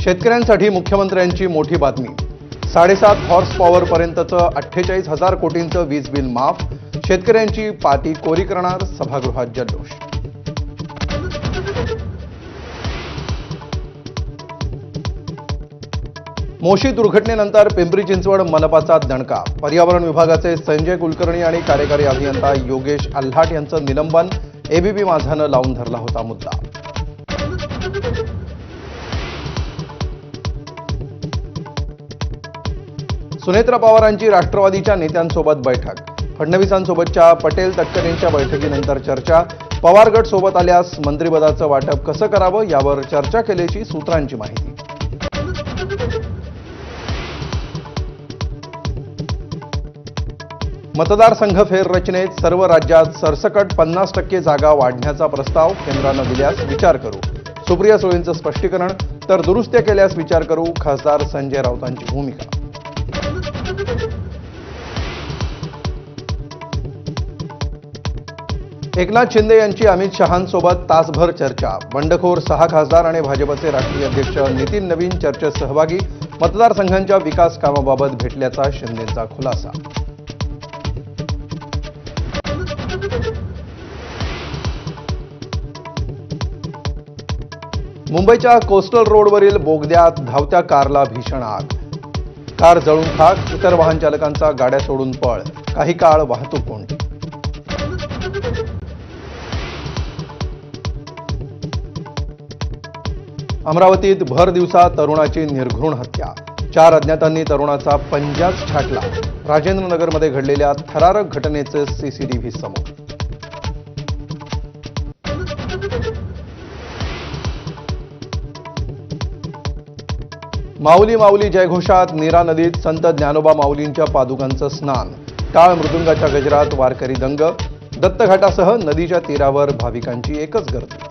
शेतकऱ्यांसाठी मुख्यमंत्र्यांची मोठी बातमी। 7.5 हॉर्स पॉवर पर्यंतचं 48,000 कोटींचं वीज बिल माफ। शेतकऱ्यांची पाटी कोरी करणार, सभागृहात जल्लोष। मोशी दुर्घटनेनंतर पिंपरी चिंचवड मनपाचा दणका। पर्यावरण विभागाचे संजय कुलकर्णी आणि कार्यकारी अभियंता योगेश आल्हाट यांचं निलंबन। एबीपी माझानं लावून धरला होता मुद्दा। सुनेत्रा पवारांची राष्ट्रवादीच्या नेत्यांसोबत बैठक। फडणवीसांसोबतच्या पटेल तटकरेंच्या बैठकीनंतर चर्चा। पवार गट सोबत आल्यास मंत्रिपदाचं वाटप कसं करावं यावर चर्चा केल्याची सूत्रांची माहिती। मतदारसंघ फेररचनेत सर्व राज्यात सरसकट 50% जागा वाढण्याचा प्रस्ताव केंद्रानं दिल्यास विचार करू। सुप्रिया सुळेंचं स्पष्टीकरण। तर दुरुस्त्या केल्यास विचार करू, खासदार संजय राऊतांची भूमिका। एकनाथ शिंदे यांची अमित शहांसोबत तासभर चर्चा। बंडखोर 6 खासदार आणि भाजपचे राष्ट्रीय अध्यक्ष नितीन नवीन चर्चेत सहभागी। मतदारसंघांच्या विकास कामाबाबत भेटल्याचा शिंदेंचा खुलासा। मुंबईच्या कोस्टल रोडवरील बोगद्यात धावत्या कारला भीषण आग। कार जळून खाक, इतर वाहन चालकांचा गाड्या सोडून पळ। काही काळ वाहतूक कोंडी। अमरावतीत भर दिवसा तरुणाची निर्घृण हत्या। 4 अज्ञातांनी तरुणाचा पंजाच छाटला। राजेंद्रनगरमध्ये घडलेल्या थरारक घटनेचे सीसीटीव्ही समोर। माऊली माऊली जयघोषात नीरा नदीत संत ज्ञानोबा माऊलींच्या पादुकांचं स्नान। टाळ मृदुंगाच्या गजरात वारकरी दंग। दत्तघाटासह नदीच्या तीरावर भाविकांची एकच गर्दी।